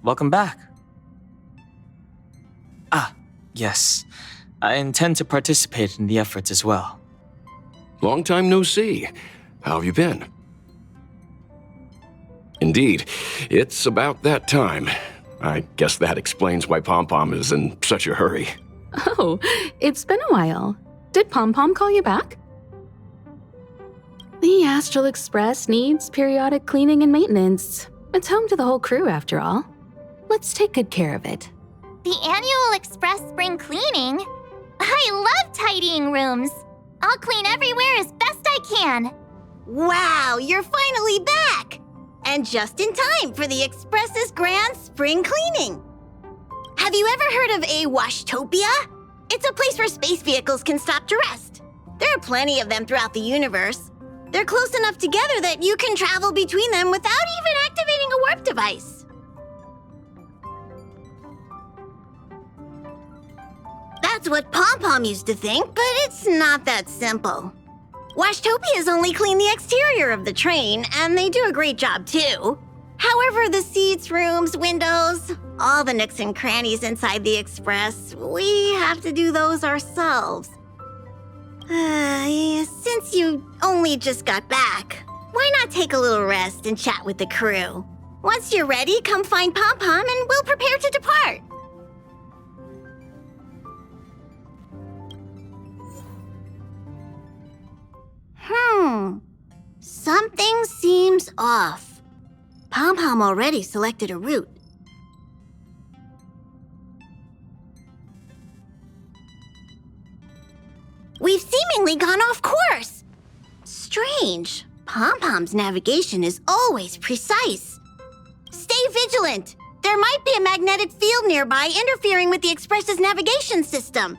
welcome back. Ah, yes. I intend to participate in the efforts as well. Long time no see. How have you been? Indeed, it's about that time. I guess that explains why Pompom is in such a hurry. Oh, it's been a while. Did Pompom call you back? The Astral Express needs periodic cleaning and maintenance. It's home to the whole crew, after all. Let's take good care of it. The annual Express spring cleaning? I love tidying rooms. I'll clean everywhere as best I can. Wow, you're finally back! And just in time for the Express's grand spring cleaning. Have you ever heard of a washtopia? It's a place where space vehicles can stop to rest. There are plenty of them throughout the universe. They're close enough together that you can travel between them without even activating a warp device. That's what Pompom used to think, but it's not that simple. Washtopias only clean the exterior of the train, and they do a great job too. However, the seats, rooms, windows, all the nooks and crannies inside the Express, we have to do those ourselves. Since you only just got back, why not take a little rest and chat with the crew? Once you're ready, come find Pompom and we'll prepare to depart. Something seems off. Pompom already selected a route. We've seemingly gone off course. Strange. Pompom's navigation is always precise. Stay vigilant. There might be a magnetic field nearby interfering with the Express's navigation system.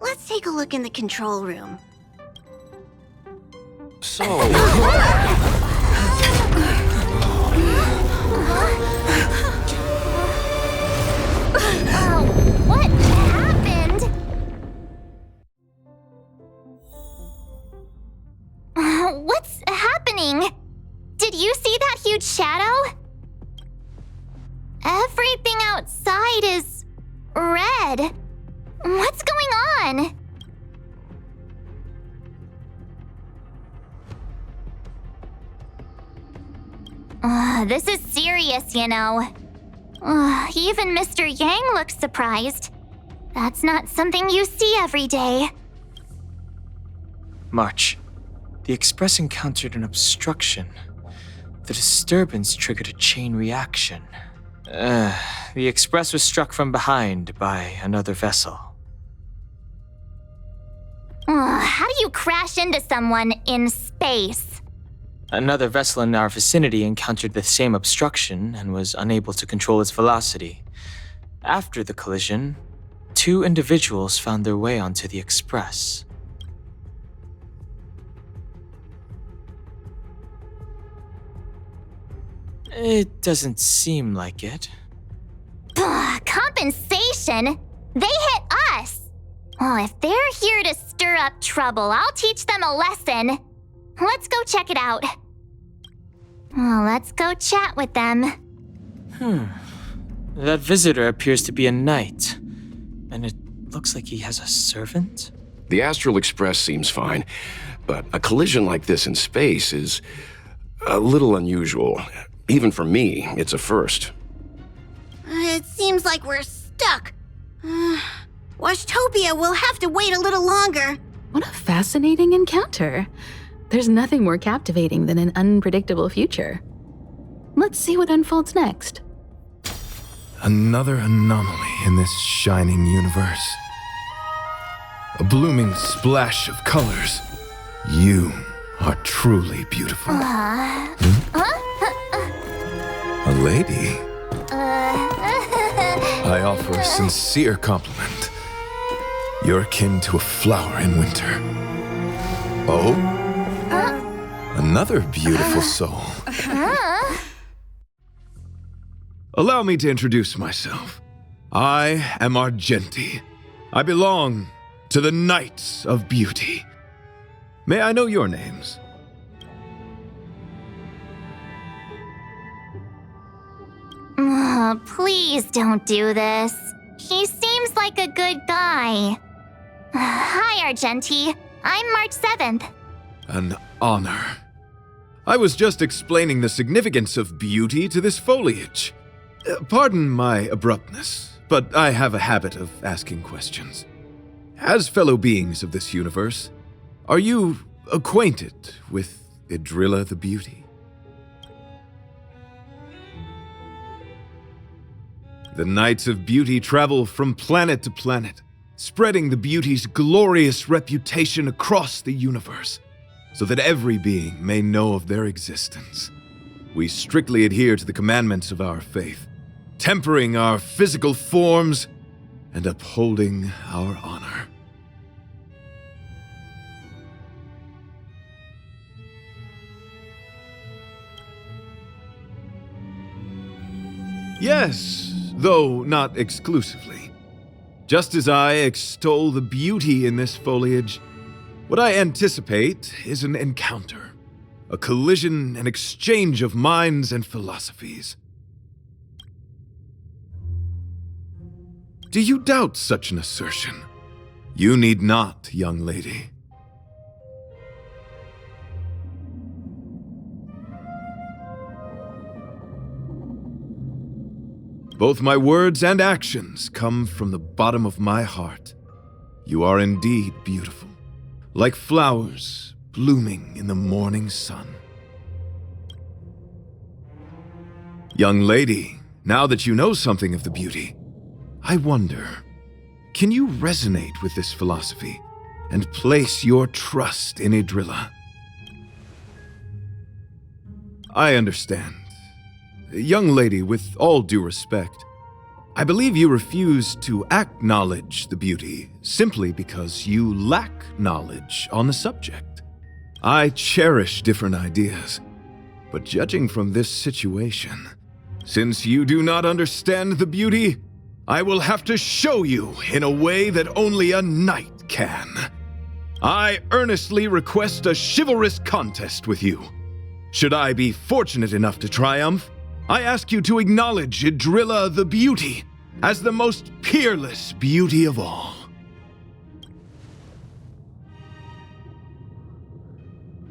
Let's take a look in the control room. So... What happened? What's happening? Did you see that huge shadow? Everything outside is red. What's going on? This is serious, you know. Even Mr. Yang looks surprised. That's not something you see every day. March. The Express encountered an obstruction. The disturbance triggered a chain reaction. The Express was struck from behind by another vessel. How do you crash into someone in space? Another vessel in our vicinity encountered the same obstruction and was unable to control its velocity. After the collision, 2 individuals found their way onto the Express. It doesn't seem like it. Compensation? They hit us! Oh, if they're here to stir up trouble, I'll teach them a lesson. Let's go check it out. Let's go chat with them. That visitor appears to be a knight. And it looks like he has a servant? The Astral Express seems fine, but a collision like this in space is a little unusual. Even for me, it's a first. It seems like we're stuck. Washtopia will have to wait a little longer. What a fascinating encounter. There's nothing more captivating than an unpredictable future. Let's see what unfolds next. Another anomaly in this shining universe. A blooming splash of colors. You are truly beautiful. A lady? I offer a sincere compliment. You're akin to a flower in winter. Oh? Another beautiful soul. Allow me to introduce myself. I am Argenti. I belong to the Knights of Beauty. May I know your names? Please don't do this. He seems like a good guy. Hi, Argenti. I'm March 7th. An honor. I was just explaining the significance of beauty to this foliage. Pardon my abruptness, but I have a habit of asking questions. As fellow beings of this universe, are you acquainted with Idrilla the Beauty? The Knights of Beauty travel from planet to planet, spreading the beauty's glorious reputation across the universe, so that every being may know of their existence. We strictly adhere to the commandments of our faith, tempering our physical forms and upholding our honor. Yes, though not exclusively. Just as I extol the beauty in this foliage, what I anticipate is an encounter, a collision and exchange of minds and philosophies. Do you doubt such an assertion? You need not, young lady. Both my words and actions come from the bottom of my heart. You are indeed beautiful, like flowers blooming in the morning sun. Young lady, now that you know something of the beauty, I wonder, can you resonate with this philosophy and place your trust in Idrilla? I understand. Young lady, with all due respect, I believe you refuse to acknowledge the beauty simply because you lack knowledge on the subject. I cherish different ideas, but judging from this situation, since you do not understand the beauty, I will have to show you in a way that only a knight can. I earnestly request a chivalrous contest with you. Should I be fortunate enough to triumph, I ask you to acknowledge Idrilla the Beauty as the most peerless beauty of all.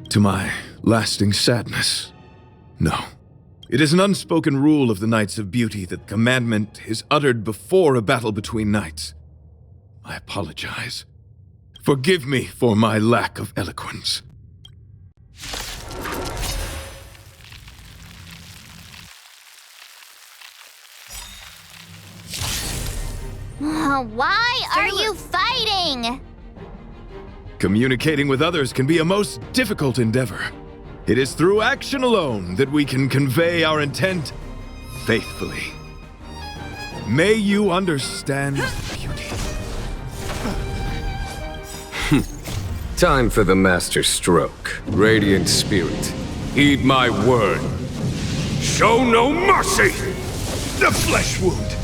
To my lasting sadness, no. It is an unspoken rule of the Knights of Beauty that the commandment is uttered before a battle between knights. I apologize. Forgive me for my lack of eloquence. Why are you fighting? Communicating with others can be a most difficult endeavor. It is through action alone that we can convey our intent faithfully. May you understand beauty. Time for the master stroke. Radiant spirit, heed my word. Show no mercy! The flesh wound!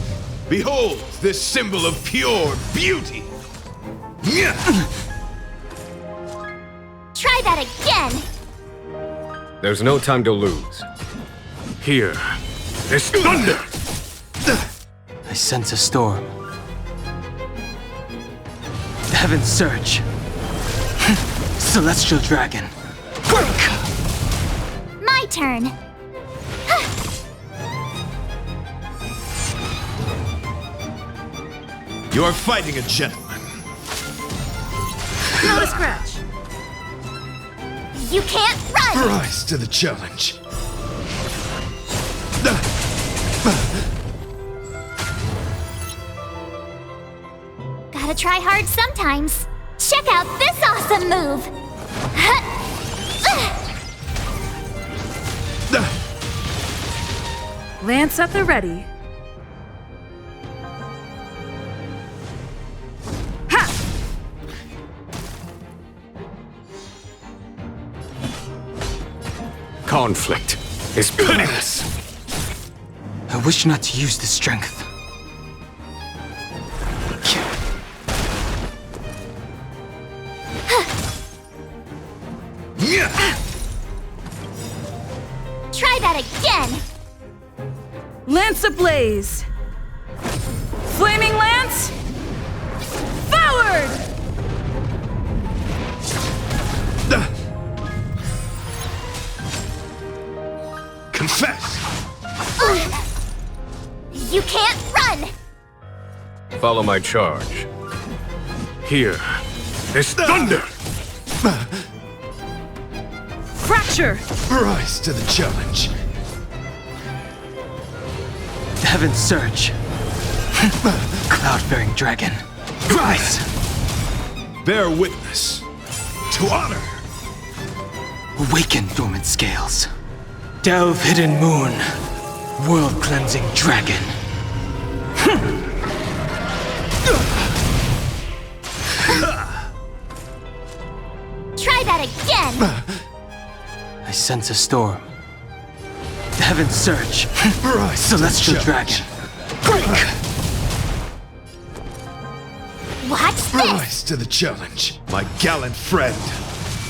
Behold this symbol of pure beauty! Try that again! There's no time to lose. Here is thunder! I sense a storm. The heavens surge. Celestial dragon. My turn. You are fighting a gentleman. Not a scratch. You can't run! Rise to the challenge. Gotta try hard sometimes. Check out this awesome move! Lance at the ready. Conflict is pitiless. I wish not to use this strength. Try that again! Lance ablaze! Flaming lance! Forward! Confess! You can't run! Follow my charge. Here is thunder! Fracture! Rise to the challenge. Heaven surge. Cloud-bearing dragon. Rise! Bear witness to honor. Awaken dormant scales. Delve hidden moon. World-cleansing dragon. Try that again! I sense a storm. Heaven surge. Rise Celestial to the dragon. challenge. Watch this! Rise to the challenge, my gallant friend.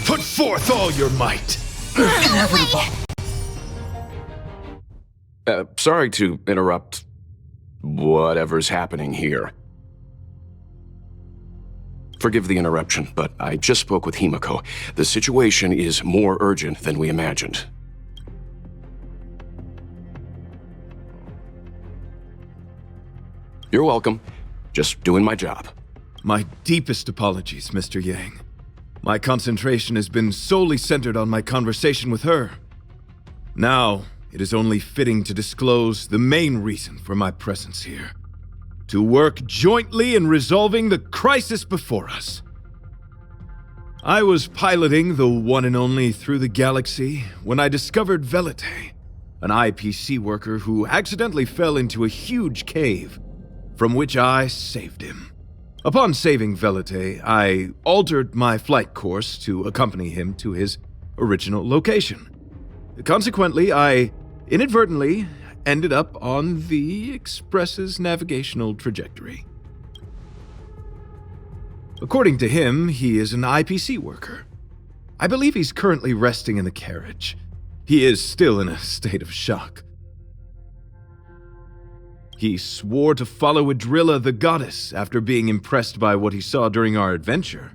Put forth all your might. Sorry to interrupt whatever's happening here. Forgive the interruption, but I just spoke with Himiko. The situation is more urgent than we imagined. You're welcome. Just doing my job. My deepest apologies, Mr. Yang. My concentration has been solely centered on my conversation with her. Now, it is only fitting to disclose the main reason for my presence here. To work jointly in resolving the crisis before us. I was piloting the one and only Through the Galaxy when I discovered Velite, an IPC worker who accidentally fell into a huge cave, from which I saved him. Upon saving Velite, I altered my flight course to accompany him to his original location. Consequently, I inadvertently ended up on the Express's navigational trajectory. According to him, he is an IPC worker. I believe he's currently resting in the carriage. He is still in a state of shock. He swore to follow Adrilla the goddess after being impressed by what he saw during our adventure.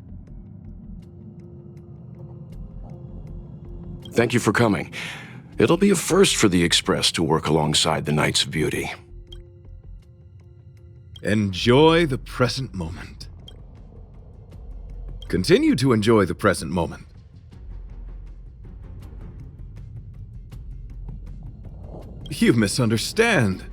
Thank you for coming. It'll be a first for the Express to work alongside the Knights of Beauty. Enjoy the present moment. Continue to enjoy the present moment. You misunderstand.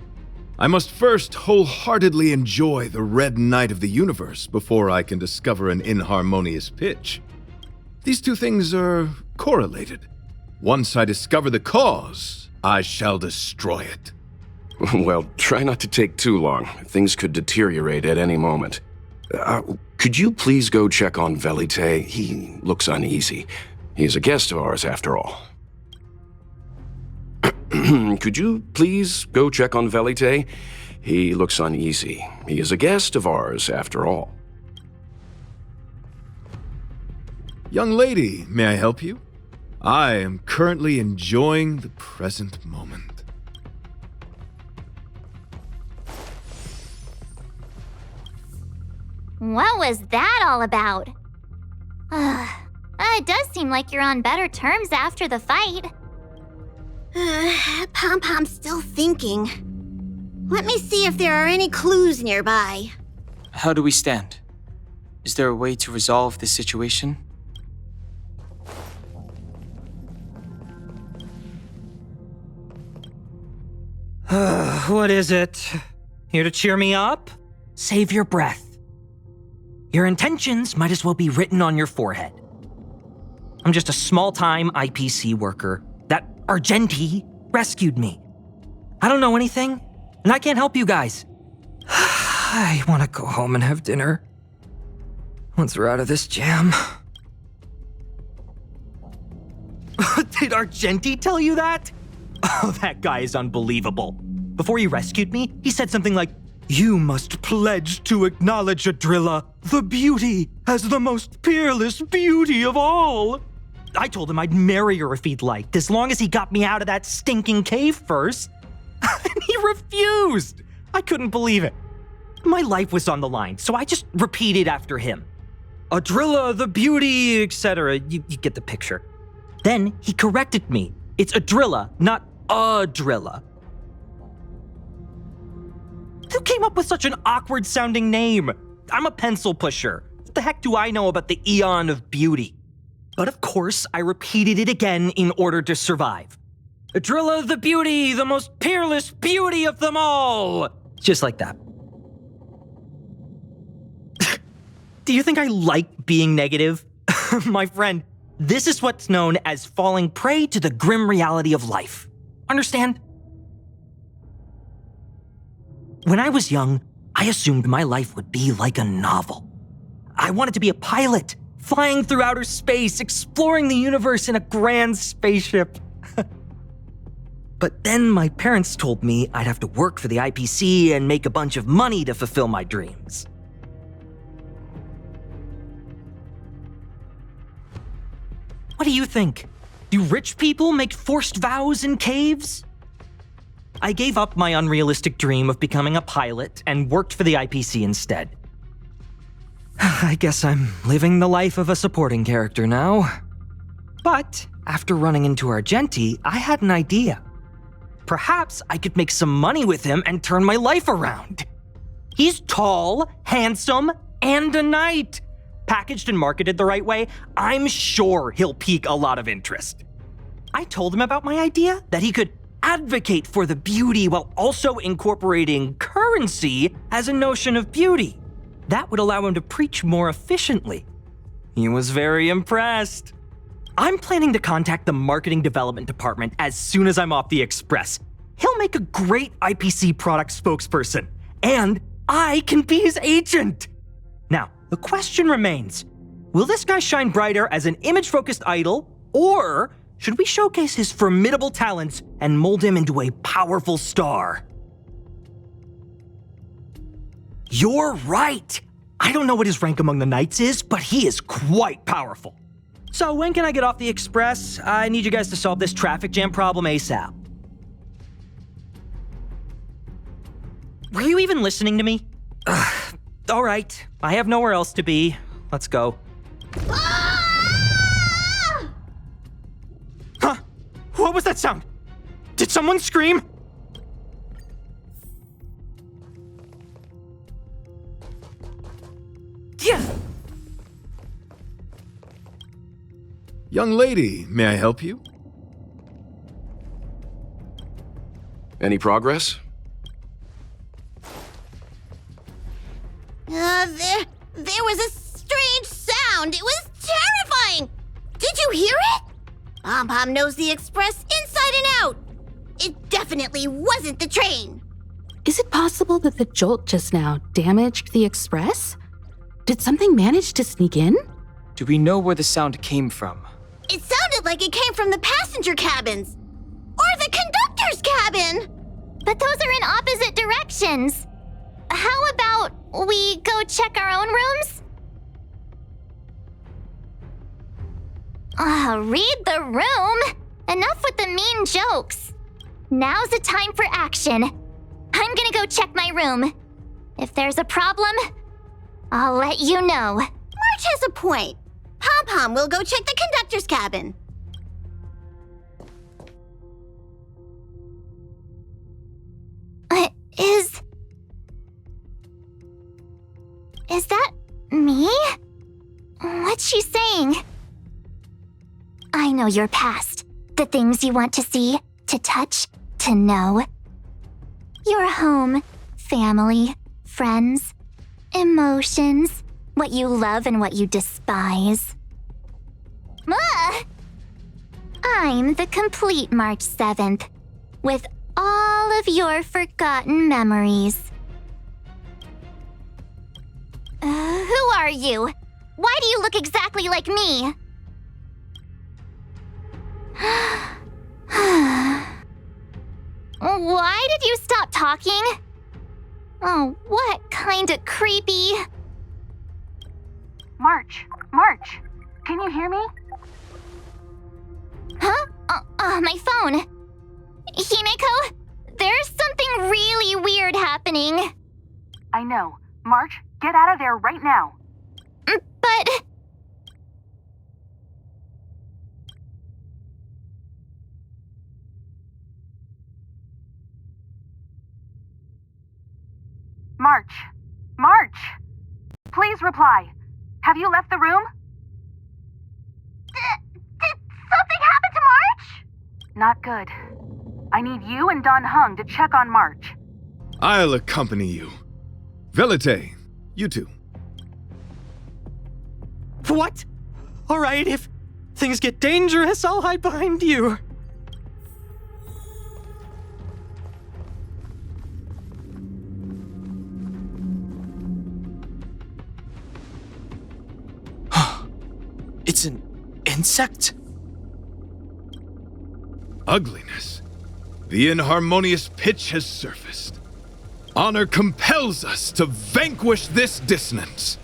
I must first wholeheartedly enjoy the red night of the universe before I can discover an inharmonious pitch. These two things are correlated. Once I discover the cause, I shall destroy it. Well, try not to take too long. Things could deteriorate at any moment. Could you please go check on Velite? He looks uneasy. He's a guest of ours, after all. Could you please go check on Velite? He looks uneasy. He is a guest of ours, after all. Young lady, may I help you? I am currently enjoying the present moment. What was that all about? It does seem like you're on better terms after the fight. Pompom's still thinking. Let me see if there are any clues nearby. How do we stand? Is there a way to resolve this situation? What is it? Here to cheer me up? Save your breath. Your intentions might as well be written on your forehead. I'm just a small-time IPC worker. That Argenti rescued me. I don't know anything, and I can't help you guys. I want to go home and have dinner. Once we're out of this jam. Did Argenti tell you that? Oh, that guy is unbelievable. Before he rescued me, he said something like, "You must pledge to acknowledge Adrilla, the beauty, as the most peerless beauty of all." I told him I'd marry her if he'd liked, as long as he got me out of that stinking cave first. And he refused! I couldn't believe it. My life was on the line, so I just repeated after him. Adrilla, the beauty, etc. You get the picture. Then he corrected me. It's Adrilla, not Adrilla. Who came up with such an awkward-sounding name? I'm a pencil pusher. What the heck do I know about the Eon of Beauty? But of course, I repeated it again in order to survive. Adrilla the beauty, the most peerless beauty of them all! Just like that. Do you think I like being negative? My friend, this is what's known as falling prey to the grim reality of life. Understand? When I was young, I assumed my life would be like a novel. I wanted to be a pilot, flying through outer space, exploring the universe in a grand spaceship. But then my parents told me I'd have to work for the IPC and make a bunch of money to fulfill my dreams. What do you think? Do rich people make forced vows in caves? I gave up my unrealistic dream of becoming a pilot and worked for the IPC instead. I guess I'm living the life of a supporting character now. But after running into Argenti, I had an idea. Perhaps I could make some money with him and turn my life around. He's tall, handsome, and a knight. Packaged and marketed the right way, I'm sure he'll pique a lot of interest. I told him about my idea, that he could advocate for the beauty while also incorporating currency as a notion of beauty. That would allow him to preach more efficiently. He was very impressed. I'm planning to contact the marketing development department as soon as I'm off the express. He'll make a great IPC product spokesperson, and I can be his agent. Now, the question remains, will this guy shine brighter as an image-focused idol, or should we showcase his formidable talents and mold him into a powerful star? You're right! I don't know what his rank among the knights is, but he is quite powerful. So when can I get off the express? I need you guys to solve this traffic jam problem ASAP. Were you even listening to me? All right, I have nowhere else to be. Let's go. Ah! Huh? What was that sound? Did someone scream? Yeah! Young lady, may I help you? Any progress? There was a strange sound. It was terrifying. Did you hear it? Pompom knows the express inside and out. It definitely wasn't the train. Is it possible that the jolt just now damaged the express? Did something manage to sneak in? Do we know where the sound came from? It sounded like it came from the passenger cabins. Or the conductor's cabin. But those are in opposite directions. How about we go check our own rooms? Read the room. Enough with the mean jokes. Now's the time for action. I'm gonna go check my room. If there's a problem, I'll let you know. March has a point. Pompom will go check the conductor's cabin. Is that me? What's she saying? I know your past. The things you want to see, to touch, to know. Your home, family, friends, emotions, what you love and what you despise. I'm the complete March 7th, with all of your forgotten memories. Who are you? Why do you look exactly like me? Why did you stop talking? Oh, what kind of creepy... March, can you hear me? Huh? My phone. Himeko? There's something really weird happening. I know. March, get out of there right now. But... March! March! Please reply. Have you left the room? Did something happen to March? Not good. I need you and Don Hung to check on March. I'll accompany you. Velite, you two. What? Alright, if things get dangerous, I'll hide behind you. It's an insect? Ugliness. The inharmonious pitch has surfaced. Honor compels us to vanquish this dissonance.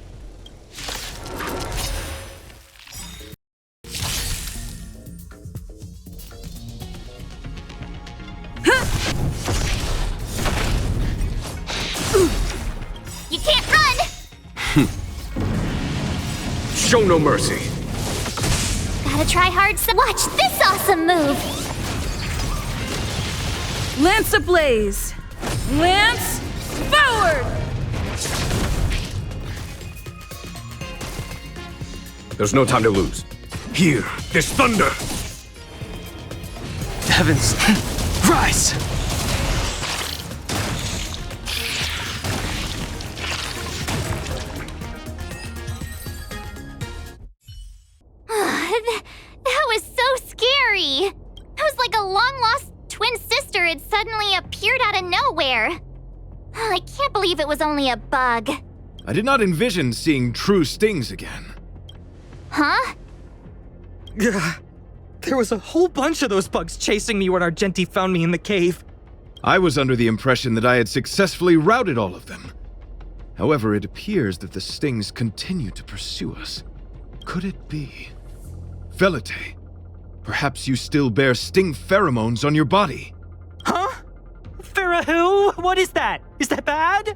You can't run! Show no mercy. Gotta try hard to watch this awesome move! Lance ablaze! Lance forward! There's no time to lose. Here, this thunder! Heavens, rise! That was so scary! It was like a long-lost twin sister had suddenly appeared out of nowhere. I can't believe it was only a bug. I did not envision seeing true stings again. Huh? There was a whole bunch of those bugs chasing me when Argenti found me in the cave. I was under the impression that I had successfully routed all of them. However, it appears that the stings continue to pursue us. Could it be? Velite, perhaps you still bear sting pheromones on your body. Huh? Farah, what is that? Is that bad?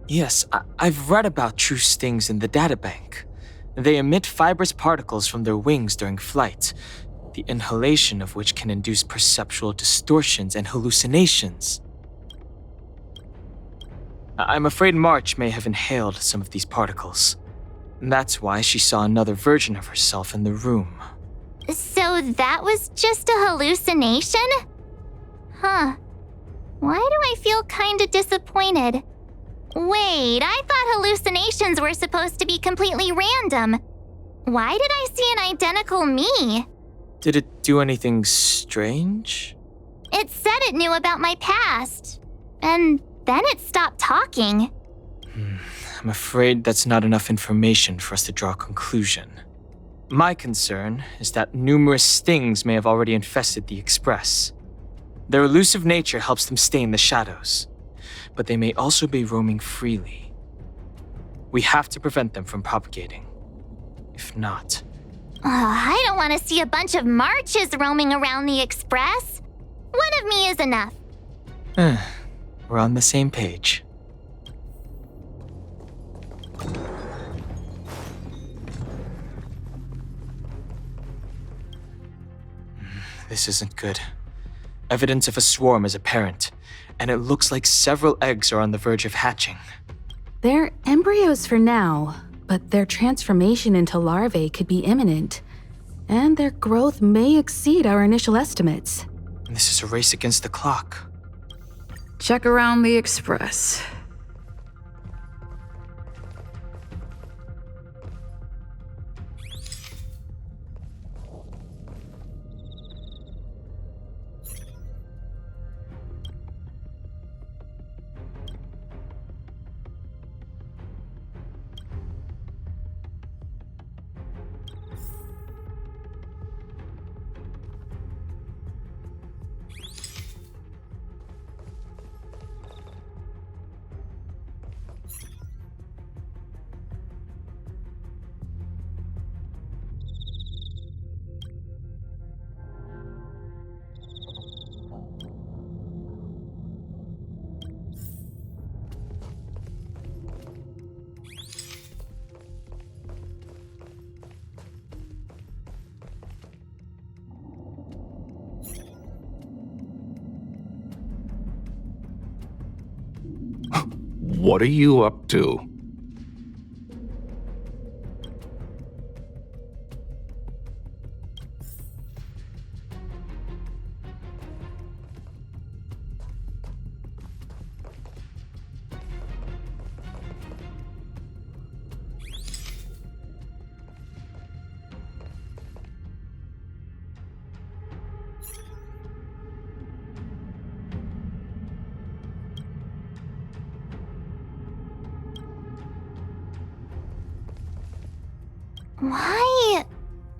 Yes, I've read about true stings in the databank. They emit fibrous particles from their wings during flight, the inhalation of which can induce perceptual distortions and hallucinations. I'm afraid March may have inhaled some of these particles. That's why she saw another version of herself in the room. So that was just a hallucination? Huh. Why do I feel kinda disappointed? Wait, I thought hallucinations were supposed to be completely random. Why did I see an identical me? Did it do anything strange? It said it knew about my past. And then it stopped talking. I'm afraid that's not enough information for us to draw a conclusion. My concern is that numerous stings may have already infested the Express. Their elusive nature helps them stay in the shadows, but they may also be roaming freely. We have to prevent them from propagating. If not... I don't want to see a bunch of Marches roaming around the Express. One of me is enough. We're on the same page. This isn't good. Evidence of a swarm is apparent, and it looks like several eggs are on the verge of hatching. They're embryos for now, but their transformation into larvae could be imminent, and their growth may exceed our initial estimates. This is a race against the clock. Check around the Express. What are you up to?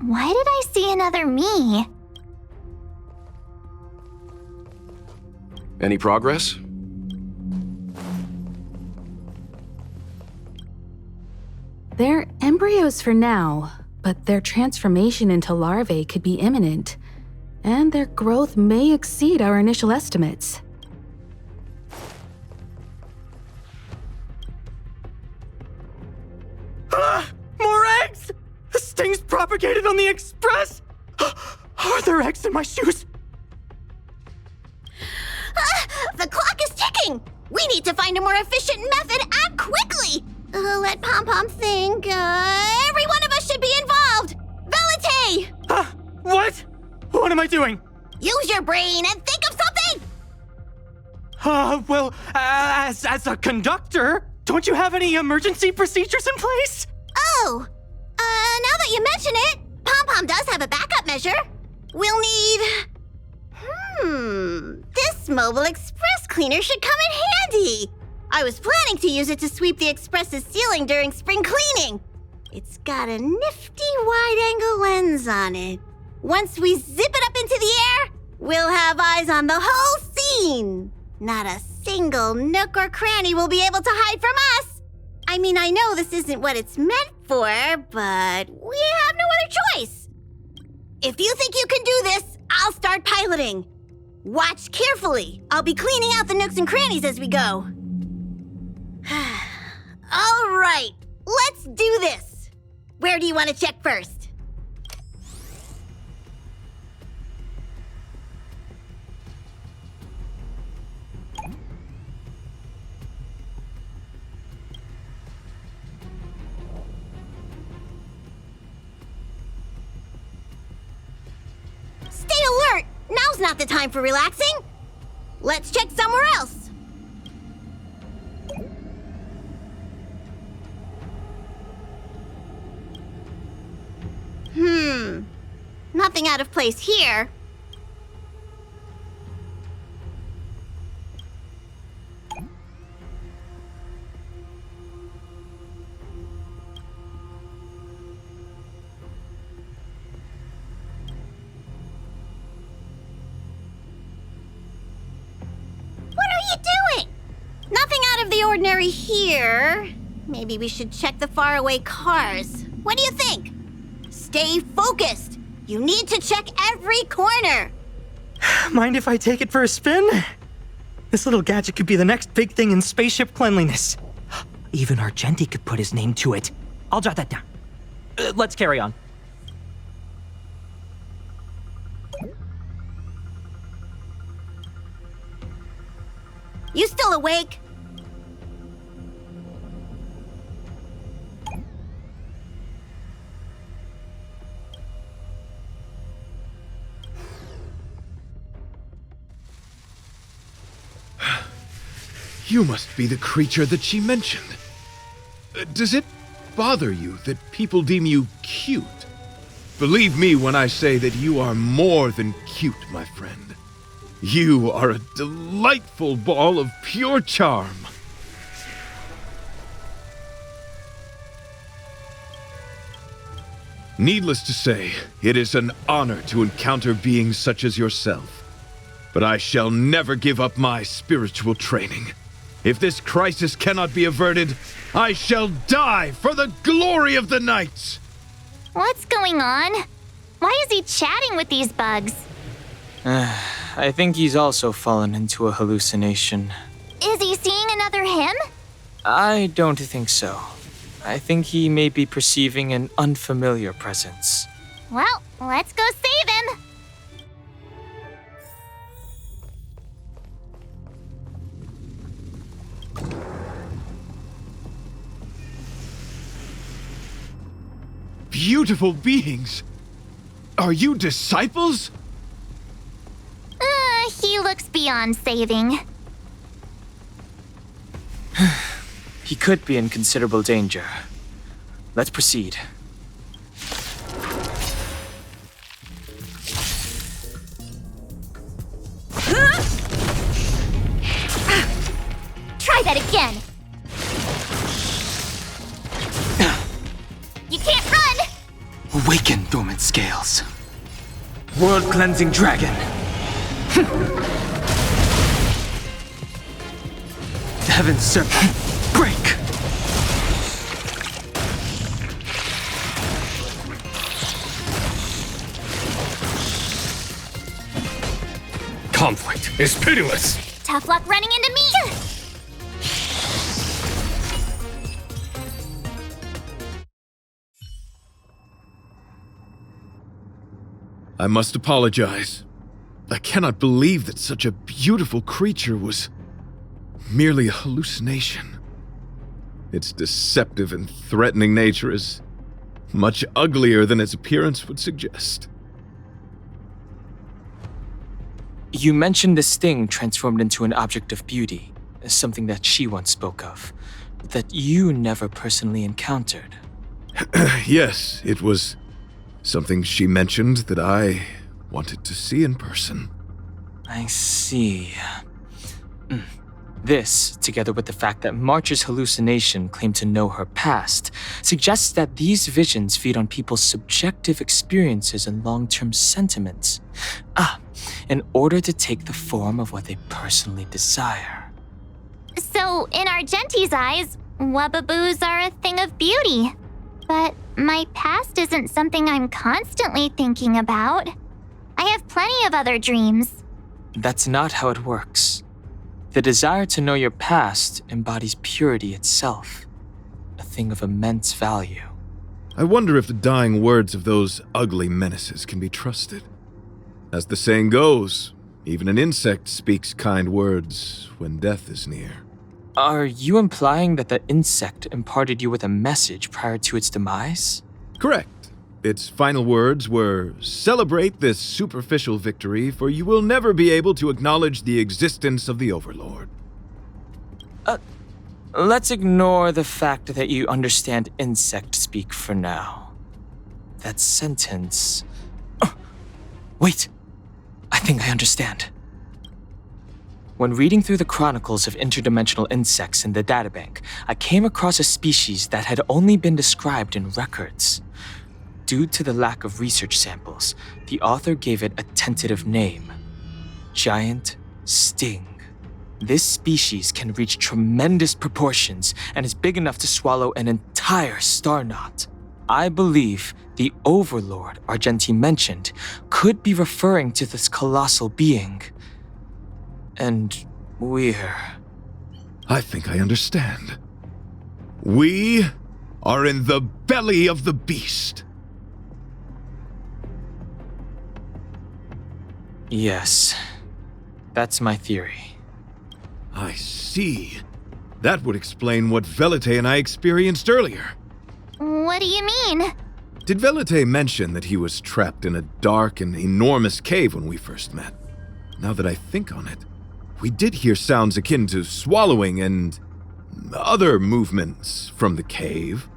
Why did I see another me? Any progress? They're embryos for now, but their transformation into larvae could be imminent, and their growth may exceed our initial estimates. More eggs! This thing's propagated on the express! Are there eggs in my shoes? The clock is ticking! We need to find a more efficient method and quickly! Let Pompom think. Every one of us should be involved! Velite! What? What am I doing? Use your brain and think of something! Well, as a conductor, don't you have any emergency procedures in place? Oh! Now that you mention it, Pompom does have a backup measure. We'll need... This mobile express cleaner should come in handy. I was planning to use it to sweep the express's ceiling during spring cleaning. It's got a nifty wide-angle lens on it. Once we zip it up into the air, we'll have eyes on the whole scene. Not a single nook or cranny will be able to hide from us. I mean, I know this isn't what it's meant for, but we have no other choice. If you think you can do this, I'll start piloting. Watch carefully. I'll be cleaning out the nooks and crannies as we go. All right, let's do this. Where do you want to check first? Stay alert! Now's not the time for relaxing. Let's check somewhere else. Nothing out of place here. Nothing out of the ordinary here. Maybe we should check the faraway cars. What do you think? Stay focused. You need to check every corner. Mind if I take it for a spin? This little gadget could be the next big thing in spaceship cleanliness. Even Argenti could put his name to it. I'll jot that down. Let's carry on. You still awake? You must be the creature that she mentioned. Does it bother you that people deem you cute? Believe me when I say that you are more than cute, my friend. You are a delightful ball of pure charm. Needless to say, it is an honor to encounter beings such as yourself. But I shall never give up my spiritual training. If this crisis cannot be averted, I shall die for the glory of the night! What's going on? Why is he chatting with these bugs? I think he's also fallen into a hallucination. Is he seeing another him? I don't think so. I think he may be perceiving an unfamiliar presence. Well, let's go save him. beautiful beings! Are you disciples? He looks beyond saving. He could be in considerable danger. Let's proceed. Try that again. You can't run! Awaken, dormant scales. World-cleansing dragon. Heaven's serpent, break! Conflict is pitiless! Tough luck running into me! I must apologize. I cannot believe that such a beautiful creature was merely a hallucination. Its deceptive and threatening nature is much uglier than its appearance would suggest. You mentioned this thing transformed into an object of beauty, something that she once spoke of, but that you never personally encountered. Yes, it was something she mentioned that I wanted to see in person. I see. This, together with the fact that March's hallucination claimed to know her past, suggests that these visions feed on people's subjective experiences and long-term sentiments. In order to take the form of what they personally desire. So, in Argenti's eyes, wubbaboos are a thing of beauty. But my past isn't something I'm constantly thinking about. I have plenty of other dreams. That's not how it works. The desire to know your past embodies purity itself, a thing of immense value. I wonder if the dying words of those ugly menaces can be trusted. As the saying goes, even an insect speaks kind words when death is near. Are you implying that the insect imparted you with a message prior to its demise? Correct. Its final words were, "Celebrate this superficial victory, for you will never be able to acknowledge the existence of the Overlord." Let's ignore the fact that you understand insect speak for now. That sentence... Wait! I think I understand. When reading through the chronicles of interdimensional insects in the databank, I came across a species that had only been described in records. Due to the lack of research samples, the author gave it a tentative name: Giant Sting. This species can reach tremendous proportions and is big enough to swallow an entire star knot. I believe the Overlord Argenti mentioned could be referring to this colossal being. And we're... I think I understand. We are in the belly of the beast. Yes, that's my theory. I see. That would explain what Velite and I experienced earlier. What do you mean? Did Velite mention that he was trapped in a dark and enormous cave when we first met? Now that I think on it, we did hear sounds akin to swallowing and other movements from the cave.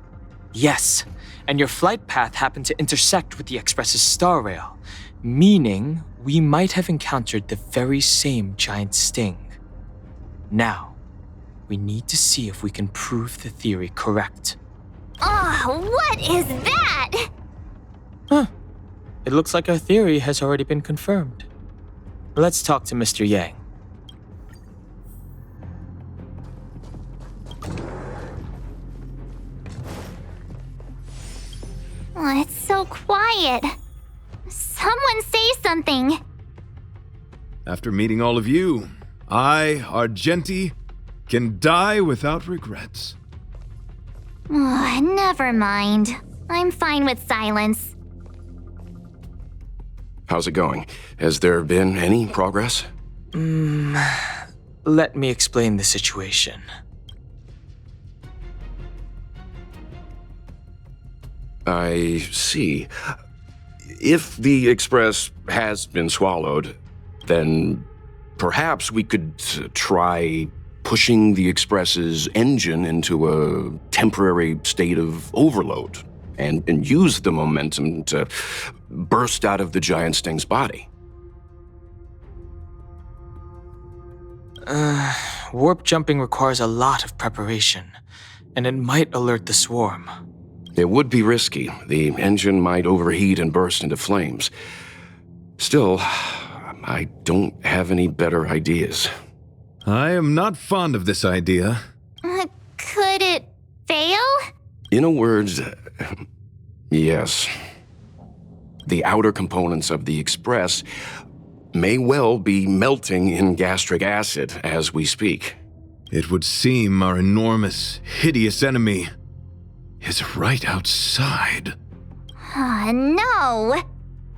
Yes, and your flight path happened to intersect with the Express's star rail, meaning we might have encountered the very same giant sting. Now, we need to see if we can prove the theory correct. Oh, what is that? It looks like our theory has already been confirmed. Let's talk to Mr. Yang. Oh, it's so quiet. Someone say something. After meeting all of you, I, Argenti, can die without regrets. Oh, never mind. I'm fine with silence. How's it going? Has there been any progress? Let me explain the situation. I see. If the Express has been swallowed, then perhaps we could try pushing the Express's engine into a temporary state of overload and use the momentum to burst out of the giant sting's body. Warp jumping requires a lot of preparation, and it might alert the swarm. It would be risky. The engine might overheat and burst into flames. Still, I don't have any better ideas. I am not fond of this idea. Could it fail? In a word, yes. The outer components of the Express may well be melting in gastric acid as we speak. It would seem our enormous, hideous enemy is right outside. No!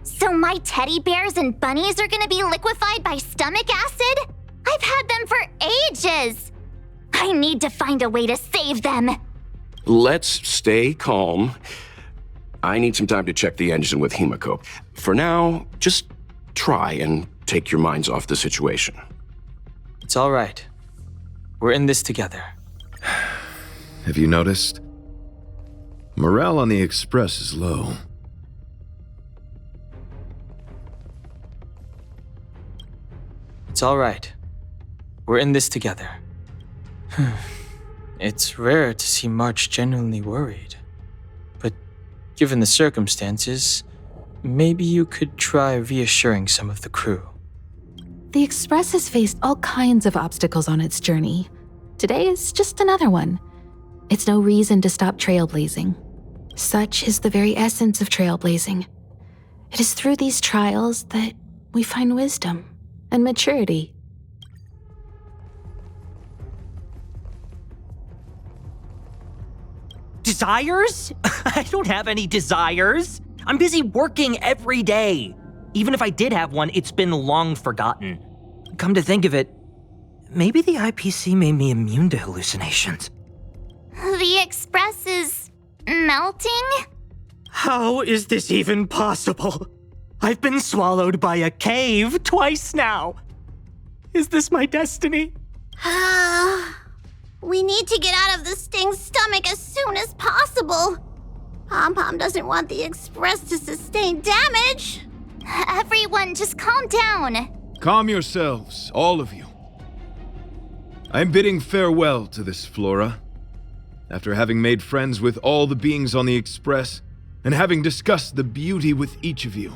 So my teddy bears and bunnies are gonna be liquefied by stomach acid? I've had them for ages! I need to find a way to save them! Let's stay calm. I need some time to check the engine with Himiko. For now, just try and take your minds off the situation. It's all right. We're in this together. Have you noticed? Morale on the Express is low. It's all right. We're in this together. It's rare to see March genuinely worried. But given the circumstances, maybe you could try reassuring some of the crew. The Express has faced all kinds of obstacles on its journey. Today is just another one. It's no reason to stop trailblazing. Such is the very essence of trailblazing. It is through these trials that we find wisdom and maturity. Desires? I don't have any desires. I'm busy working every day. Even if I did have one, it's been long forgotten. Come to think of it, maybe the IPC made me immune to hallucinations. The Express is melting? How is this even possible? I've been swallowed by a cave twice now. Is this my destiny? We need to get out of the Sting's stomach as soon as possible. Pompom doesn't want the Express to sustain damage. Everyone, just calm down. Calm yourselves, all of you. I'm bidding farewell to this Flora. After having made friends with all the beings on the Express, and having discussed the beauty with each of you,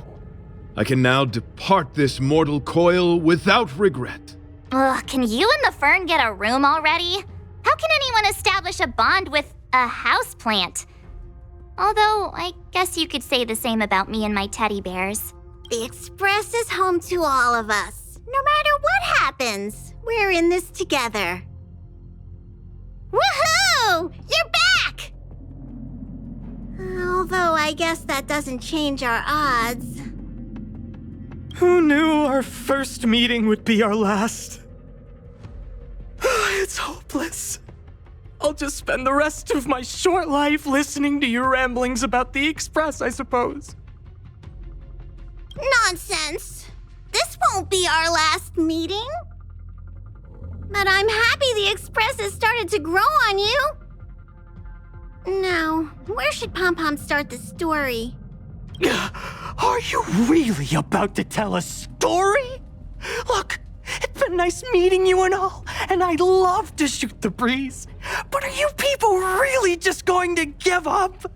I can now depart this mortal coil without regret. Ugh, can you and the fern get a room already? How can anyone establish a bond with a houseplant? Although, I guess you could say the same about me and my teddy bears. The Express is home to all of us. No matter what happens, we're in this together. Woohoo! You're back! Although I guess that doesn't change our odds. Who knew our first meeting would be our last? It's hopeless. I'll just spend the rest of my short life listening to your ramblings about the Express, I suppose. Nonsense! This won't be our last meeting. But I'm happy the Express has started to grow on you. Now, where should Pompom start the story? Are you really about to tell a story? Look, it's been nice meeting you and all, and I'd love to shoot the breeze. But are you people really just going to give up?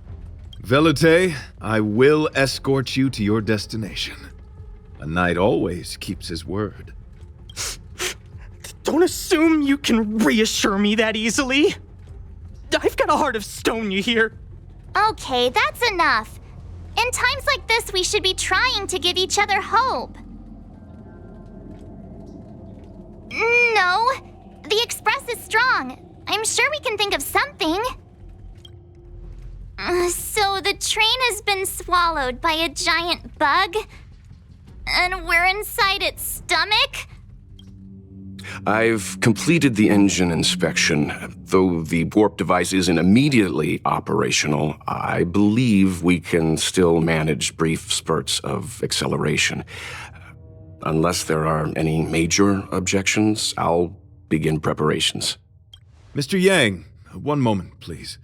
Velite, I will escort you to your destination. A knight always keeps his word. Don't assume you can reassure me that easily. I've got a heart of stone, you hear? Okay, that's enough. In times like this, we should be trying to give each other hope. No, the Express is strong. I'm sure we can think of something. So the train has been swallowed by a giant bug? And we're inside its stomach? I've completed the engine inspection. though the warp device isn't immediately operational, I believe we can still manage brief spurts of acceleration. Unless there are any major objections, I'll begin preparations. Mr. Yang, one moment, please.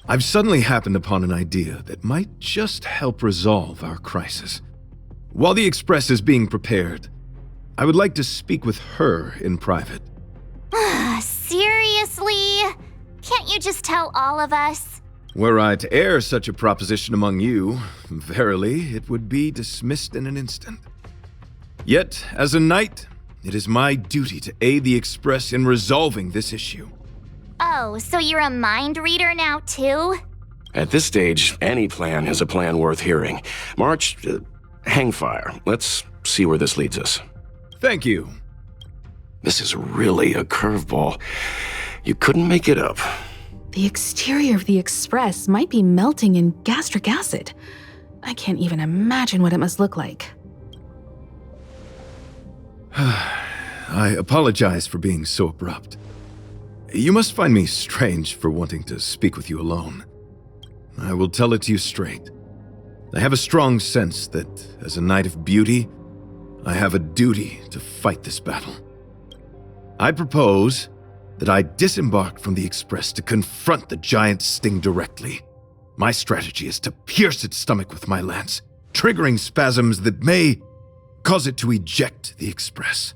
I've suddenly happened upon an idea that might just help resolve our crisis. While the Express is being prepared, I would like to speak with her in private. Seriously? Can't you just tell all of us? Were I to air such a proposition among you, verily, it would be dismissed in an instant. Yet, as a knight, it is my duty to aid the Express in resolving this issue. Oh, so you're a mind reader now, too? At this stage, any plan is a plan worth hearing. March, hang fire. Let's see where this leads us. Thank you. This is really a curveball. You couldn't make it up. The exterior of the Express might be melting in gastric acid. I can't even imagine what it must look like. I apologize for being so abrupt. You must find me strange for wanting to speak with you alone. I will tell it to you straight. I have a strong sense that, as a knight of beauty, I have a duty to fight this battle. I propose that I disembark from the Express to confront the giant sting directly. My strategy is to pierce its stomach with my lance, triggering spasms that may cause it to eject the Express.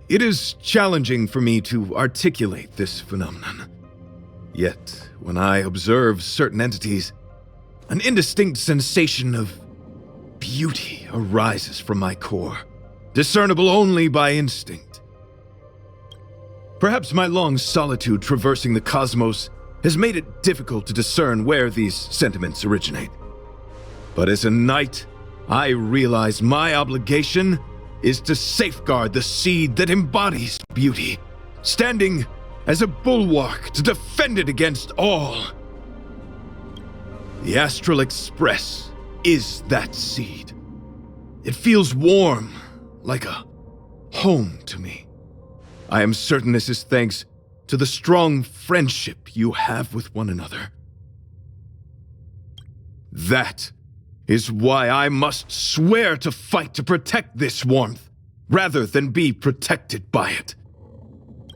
It is challenging for me to articulate this phenomenon. Yet, when I observe certain entities, an indistinct sensation of beauty arises from my core, discernible only by instinct. Perhaps my long solitude traversing the cosmos has made it difficult to discern where these sentiments originate. But as a knight, I realize my obligation is to safeguard the seed that embodies beauty, standing as a bulwark to defend it against all. The Astral Express is that seed. It feels warm, like a home to me. I am certain this is thanks to the strong friendship you have with one another. That is why I must swear to fight to protect this warmth, rather than be protected by it.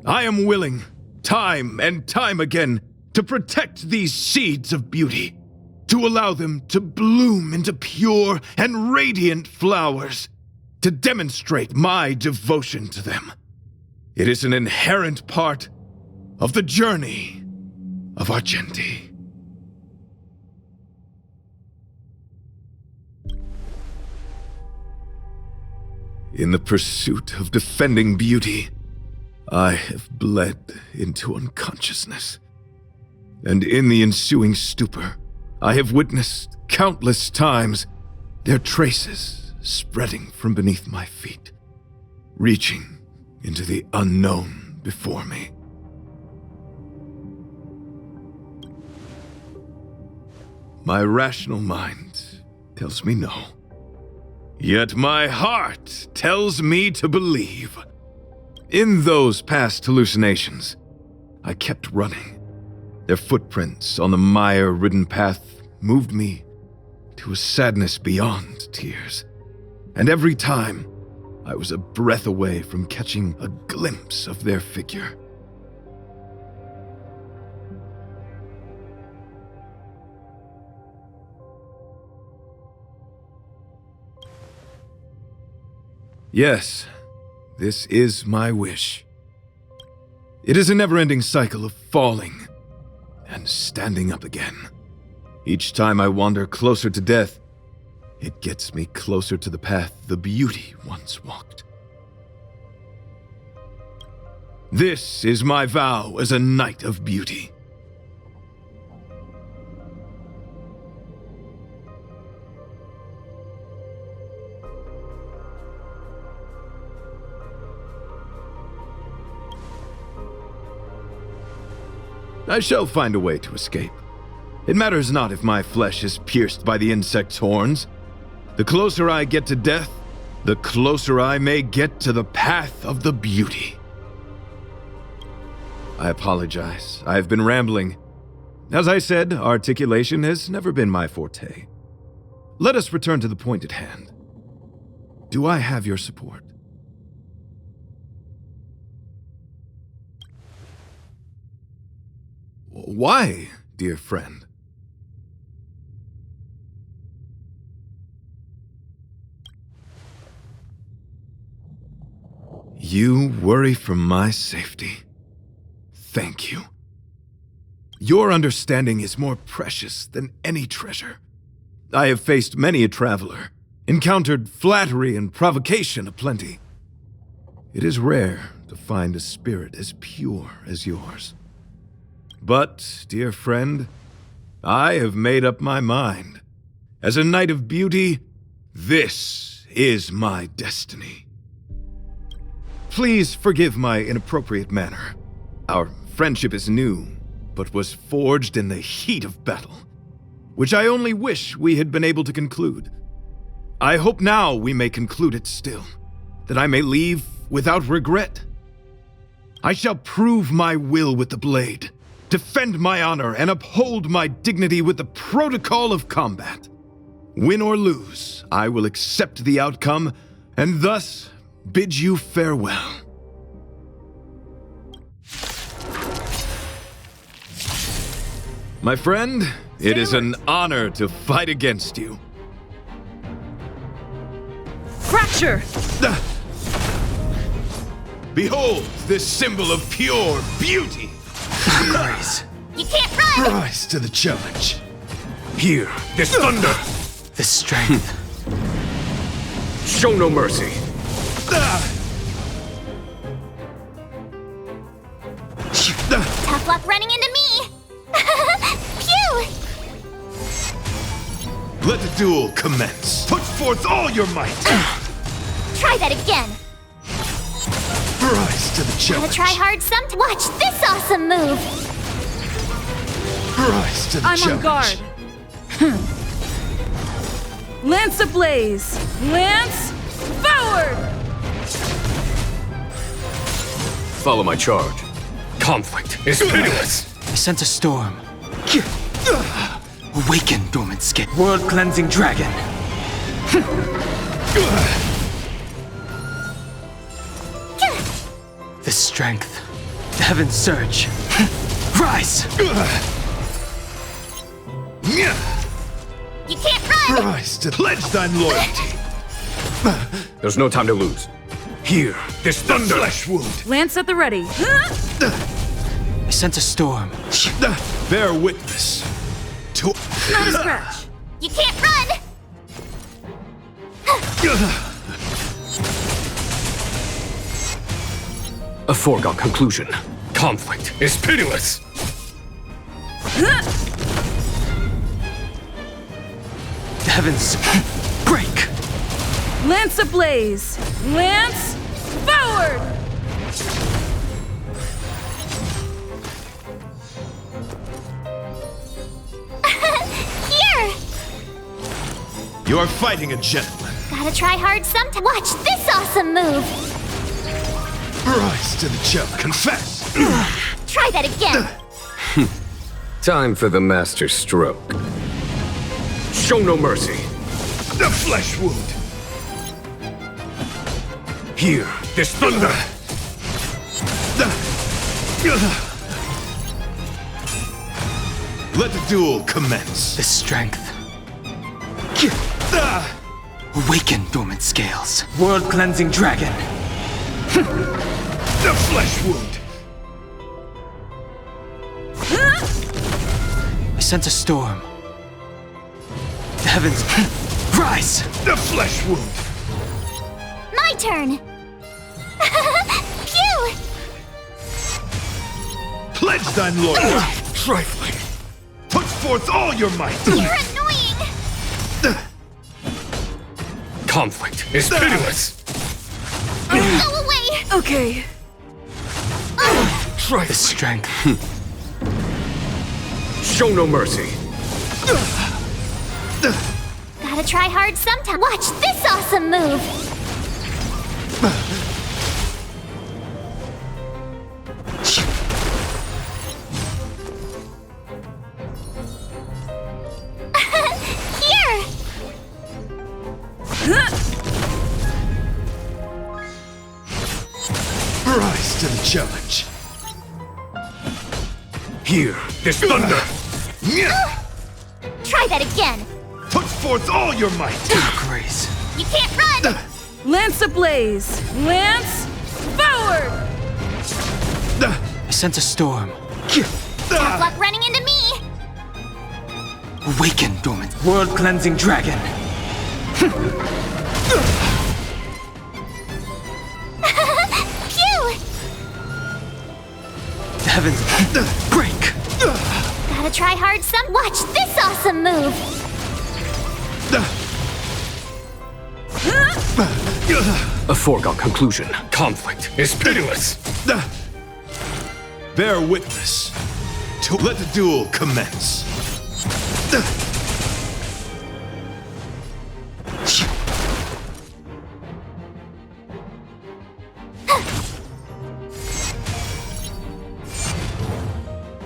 I am willing, time and time again, to protect these seeds of beauty, to allow them to bloom into pure and radiant flowers, to demonstrate my devotion to them. It is an inherent part of the journey of Argenti. In the pursuit of defending beauty, I have bled into unconsciousness. And in the ensuing stupor, I have witnessed countless times their traces spreading from beneath my feet, reaching into the unknown before me. My rational mind tells me no. Yet my heart tells me to believe. In those past hallucinations, I kept running. Their footprints on the mire-ridden path moved me to a sadness beyond tears. And every time, I was a breath away from catching a glimpse of their figure. Yes, this is my wish. It is a never-ending cycle of falling and standing up again. Each time I wander closer to death, it gets me closer to the path the beauty once walked. This is my vow as a knight of beauty. I shall find a way to escape. It matters not if my flesh is pierced by the insect's horns. The closer I get to death, the closer I may get to the path of the beauty. I apologize. I've been rambling. As I said, articulation has never been my forte. Let us return to the point at hand. Do I have your support? Why, dear friend? You worry for my safety. Thank you. Your understanding is more precious than any treasure. I have faced many a traveler, encountered flattery and provocation aplenty. It is rare to find a spirit as pure as yours. But, dear friend, I have made up my mind. As a knight of beauty, this is my destiny. Please forgive my inappropriate manner. Our friendship is new, but was forged in the heat of battle, which I only wish we had been able to conclude. I hope now we may conclude it still, that I may leave without regret. I shall prove my will with the blade, defend my honor, and uphold my dignity with the protocol of combat. Win or lose, I will accept the outcome, and thus bid you farewell. My friend, it is an honor to fight against you. Fracture! Behold this symbol of pure beauty! Rise. You can't run! Rise to the challenge. Here, this thunder! The strength. Show no mercy! Tough luck running into me! Phew! Let the duel commence. Put forth all your might. Try that again. Rise to the Gotta challenge. try hard some to watch this awesome move! Rise to the I'm challenge. on guard. Lance ablaze! Lance forward! Follow my charge. Conflict is pitiless! I sent a storm. Awaken, dormant skin. World-cleansing dragon. The strength. The heavens surge. Rise! You can't run! Rise to pledge thine loyalty. There's no time to lose. Here, this thunder! Flesh wound. Lance at the ready. I sent a storm. Bear witness to Not a scratch. You can't run! A foregone conclusion. Conflict is pitiless! The heavens break. Lance ablaze! Lance forward! Here! You are fighting a gentleman. Gotta try hard some to watch this awesome move! Rise to the challenge. Confess. Try that again! Time for the master stroke. Show no mercy. The flesh wound. Here, this thunder! Let the duel commence. The strength. Awaken, dormant scales. World-cleansing dragon. The flesh wound. I sent a storm. The heavens rise. The flesh wound. My turn! Phew! Pledge thine loyalty. Trifling. Put forth all your might. You're annoying! Conflict is pitiless! Go away! Okay. The strength. Show no mercy! Gotta try hard sometime. Watch this awesome move! Rise to the challenge. Hear this thunder! Try that again. Put forth all your might. Grace. You can't run. Lance ablaze! Lance forward! I sense a storm. Tough luck running into me. Awaken, dormant world-cleansing dragon. Phew! Heavens, break. Gotta try hard some. Watch this awesome move. A foregone conclusion. Conflict is pitiless. Bear witness to let the duel commence.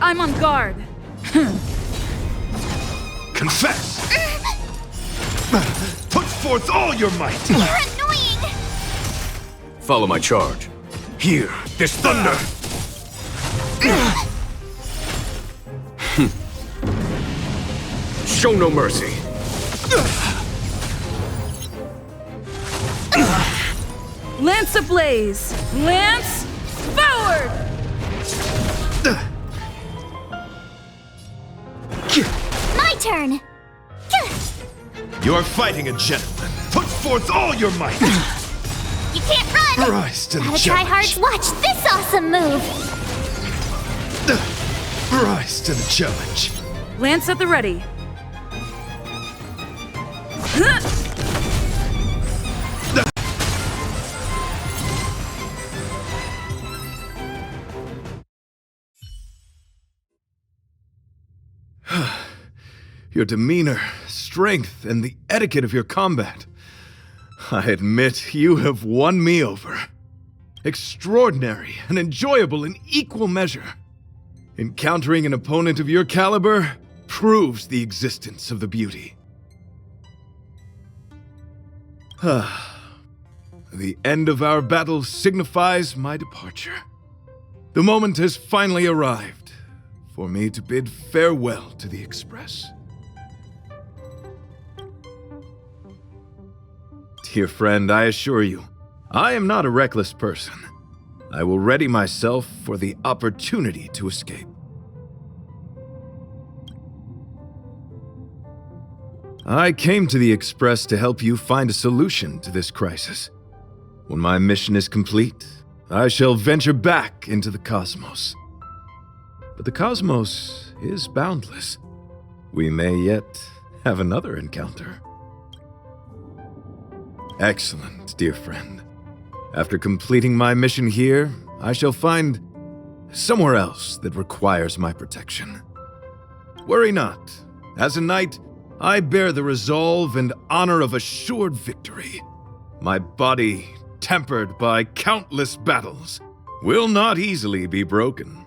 I'm on guard. Confess! Put forth all your might! You're annoying. Follow my charge. Hear this thunder! Show no mercy. Lance ablaze! Lance forward! My turn. You're fighting a gentleman. Put forth all your might! You can't run. Rise to the Gotta try hard. challenge. Watch this awesome move. Rise to the challenge. Lance at the ready. Your demeanor, strength, and the etiquette of your combat. I admit you have won me over. Extraordinary and enjoyable in equal measure. Encountering an opponent of your caliber proves the existence of the beauty. The end of our battle signifies my departure. The moment has finally arrived for me to bid farewell to the Express. Dear friend, I assure you, I am not a reckless person. I will ready myself for the opportunity to escape. I came to the Express to help you find a solution to this crisis. When my mission is complete, I shall venture back into the cosmos. But the cosmos is boundless. We may yet have another encounter. Excellent, dear friend. After completing my mission here, I shall find somewhere else that requires my protection. Worry not. As a knight, I bear the resolve and honor of assured victory. My body, tempered by countless battles, will not easily be broken.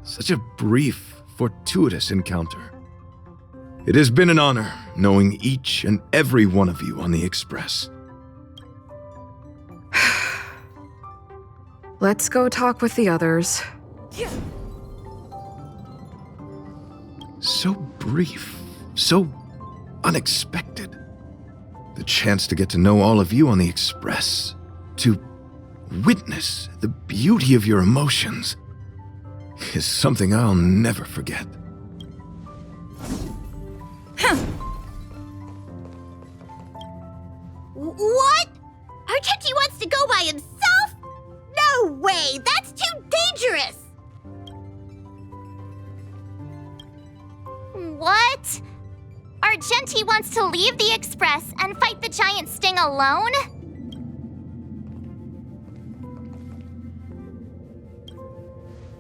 Such a brief, fortuitous encounter. It has been an honor knowing each and every one of you on the Express. Let's go talk with the others. So brief, so unexpected. The chance to get to know all of you on the Express, to witness the beauty of your emotions, is something I'll never forget. What? Argenti wants to go by himself? No way! That's too dangerous! What? Argenti wants to leave the Express and fight the giant sting alone?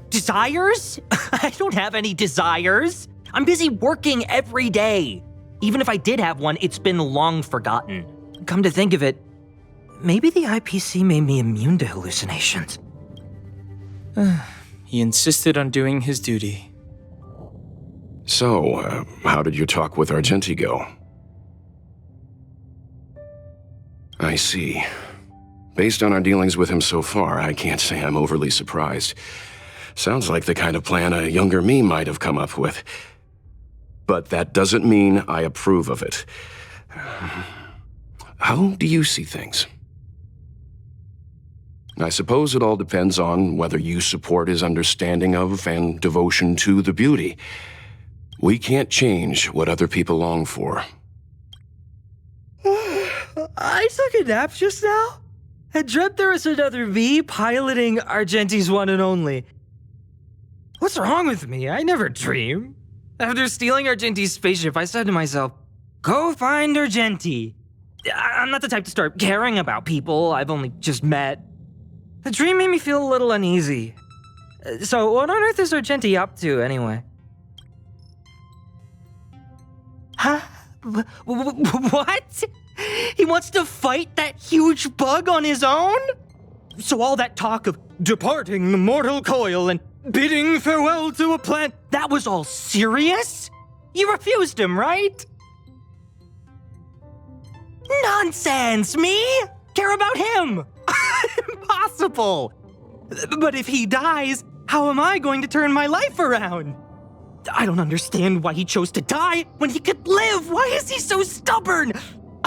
Desires? I don't have any desires. I'm busy working every day. Even if I did have one, it's been long forgotten. Come to think of it, maybe the IPC made me immune to hallucinations. He insisted on doing his duty. So, how did your talk with Argenti go? I see. Based on our dealings with him so far, I can't say I'm overly surprised. Sounds like the kind of plan a younger me might have come up with. But that doesn't mean I approve of it. How do you see things? I suppose it all depends on whether you support his understanding of and devotion to the beauty. We can't change what other people long for. I took a nap just now and dreamt there was another me piloting Argenti's one and only. What's wrong with me? I never dream. After stealing Argenti's spaceship, I said to myself, go find Argenti. I'm not the type to start caring about people I've only just met. The dream made me feel a little uneasy. So what on earth is Argenti up to, anyway? Huh? What? He wants to fight that huge bug on his own? So all that talk of departing the mortal coil and bidding farewell to a plant, that was all serious? You refused him, right? Nonsense! Me? Care about him? Impossible! But if he dies, how am I going to turn my life around? I don't understand why he chose to die when he could live. Why is he so stubborn?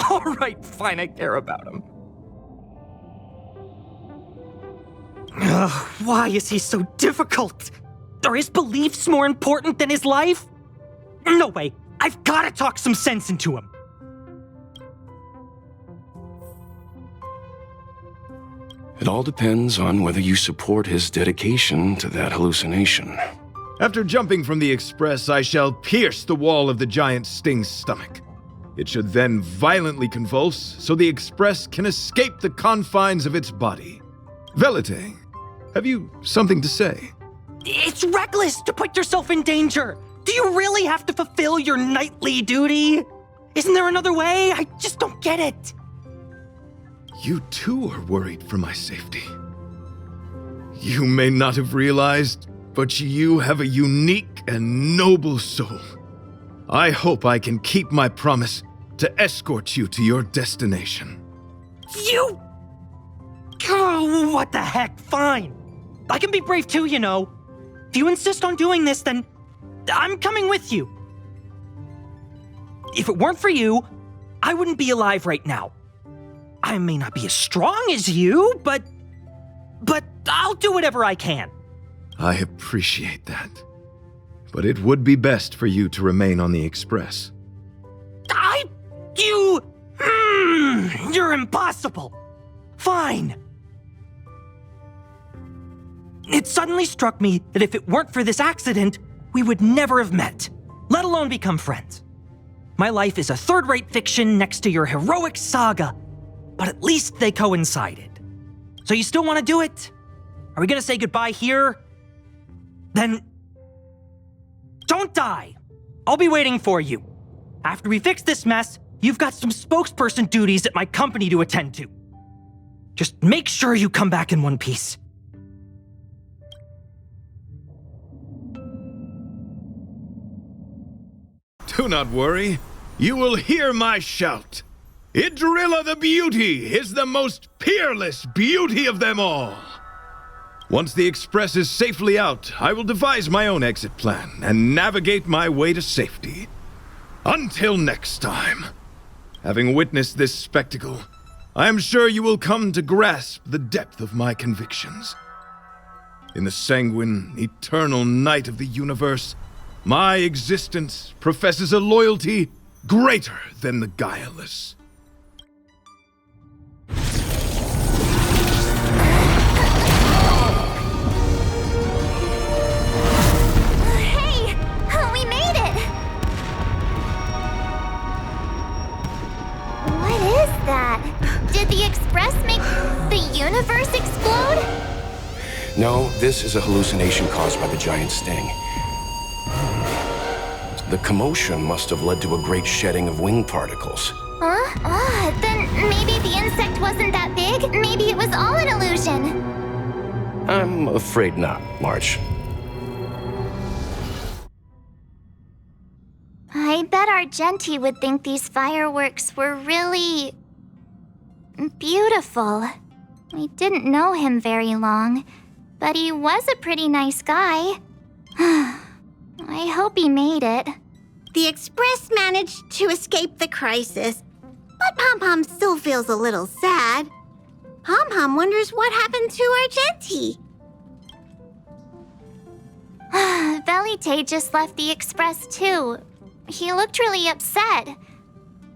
All right, fine, I care about him. Ugh, why is he so difficult? Are his beliefs more important than his life? No way, I've gotta talk some sense into him. It all depends on whether you support his dedication to that hallucination. After jumping from the express, I shall pierce the wall of the giant sting's stomach. It should then violently convulse so the express can escape the confines of its body. Velite, have you something to say? It's reckless to put yourself in danger. Do you really have to fulfill your nightly duty? Isn't there another way? I just don't get it. You too are worried for my safety. You may not have realized, but you have a unique and noble soul. I hope I can keep my promise to escort you to your destination. You... Oh, what the heck? Fine. I can be brave too, you know. If you insist on doing this, then I'm coming with you. If it weren't for you, I wouldn't be alive right now. I may not be as strong as you, but I'll do whatever I can. I appreciate that. But it would be best for you to remain on the express. You're impossible. Fine. It suddenly struck me that if it weren't for this accident, we would never have met, let alone become friends. My life is a third-rate fiction next to your heroic saga, but at least they coincided. So you still want to do it? Are we gonna say goodbye here? Then don't die. I'll be waiting for you. After we fix this mess, you've got some spokesperson duties at my company to attend to. Just make sure you come back in one piece. Do not worry. You will hear my shout. Idrilla the Beauty is the most peerless beauty of them all. Once the express is safely out, I will devise my own exit plan and navigate my way to safety. Until next time. Having witnessed this spectacle, I am sure you will come to grasp the depth of my convictions. In the sanguine, eternal night of the universe, my existence professes a loyalty greater than the guileless. Hey! We made it! What is that? Did the Express make the universe explode? No, this is a hallucination caused by the giant sting. The commotion must have led to a great shedding of wing particles. Huh? Then maybe the insect wasn't that big? Maybe it was all an illusion? I'm afraid not, March. I bet Argenti would think these fireworks were really... beautiful. We didn't know him very long, but he was a pretty nice guy. I hope he made it. The Express managed to escape the crisis, but Pompom still feels a little sad. Pompom wonders what happened to Argenti. Velite just left the Express too. He looked really upset.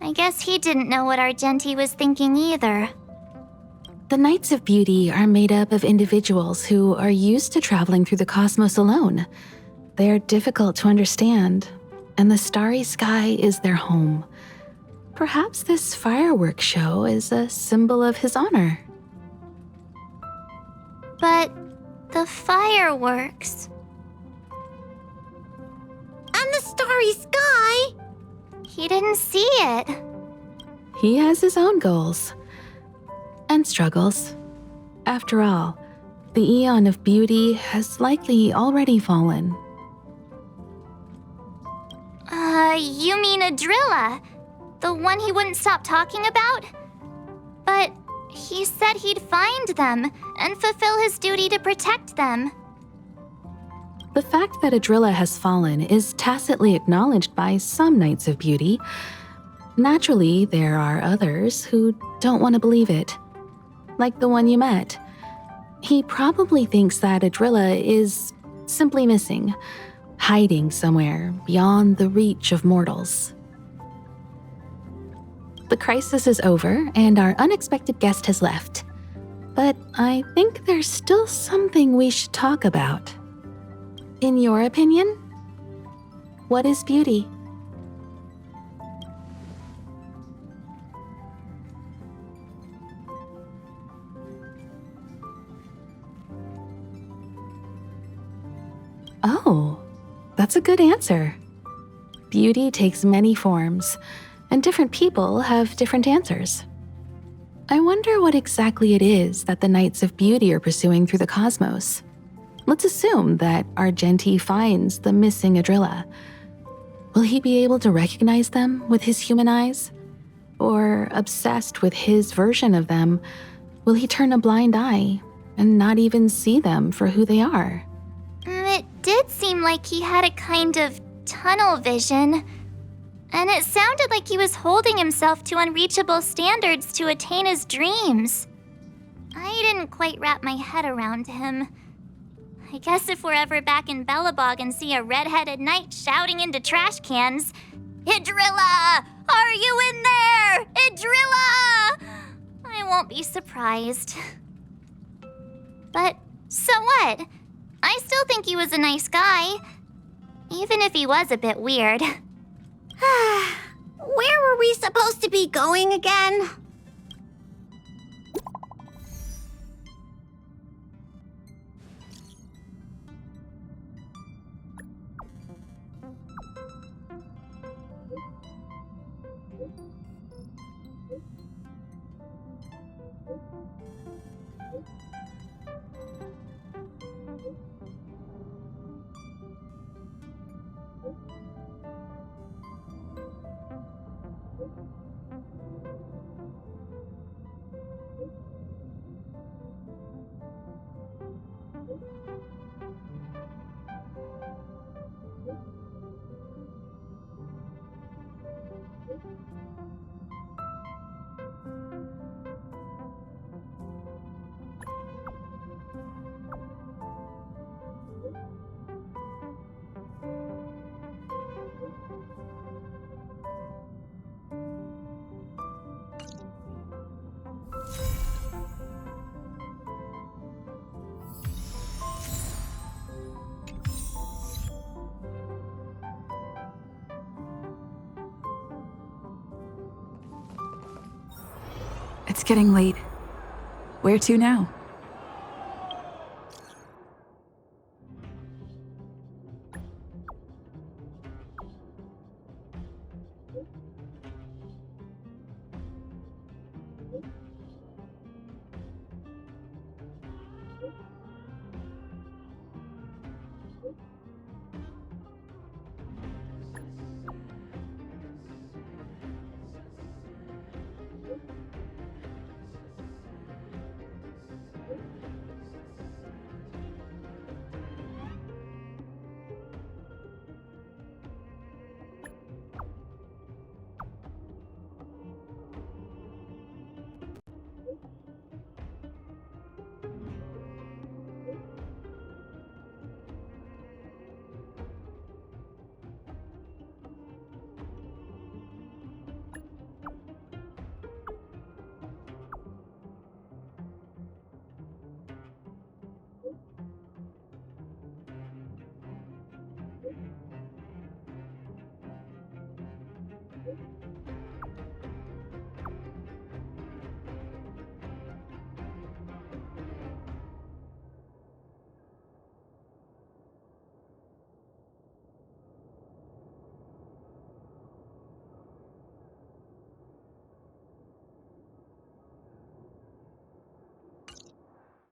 I guess he didn't know what Argenti was thinking either. The Knights of Beauty are made up of individuals who are used to traveling through the cosmos alone. They're difficult to understand, and the starry sky is their home. Perhaps this fireworks show is a symbol of his honor. But the fireworks... And the starry sky! He didn't see it. He has his own goals. And struggles. After all, the Eon of Beauty has likely already fallen. You mean Adrilla? The one he wouldn't stop talking about? But he said he'd find them and fulfill his duty to protect them. The fact that Adrilla has fallen is tacitly acknowledged by some Knights of Beauty. Naturally, there are others who don't want to believe it. Like the one you met. He probably thinks that Adrilla is simply missing, hiding somewhere beyond the reach of mortals. The crisis is over, and our unexpected guest has left. But I think there's still something we should talk about. In your opinion, what is beauty? Oh, that's a good answer. Beauty takes many forms, and different people have different answers. I wonder what exactly it is that the Knights of Beauty are pursuing through the cosmos. Let's assume that Argenti finds the missing Adrilla. Will he be able to recognize them with his human eyes? Or, obsessed with his version of them, will he turn a blind eye and not even see them for who they are? It did seem like he had a kind of tunnel vision. And it sounded like he was holding himself to unreachable standards to attain his dreams. I didn't quite wrap my head around him. I guess if we're ever back in Belobog and see a red-headed knight shouting into trash cans, "Idrilla! Are you in there? Idrilla!" I won't be surprised. But so what? I still think he was a nice guy, even if he was a bit weird. Where were we supposed to be going again? It's getting late. Where to now?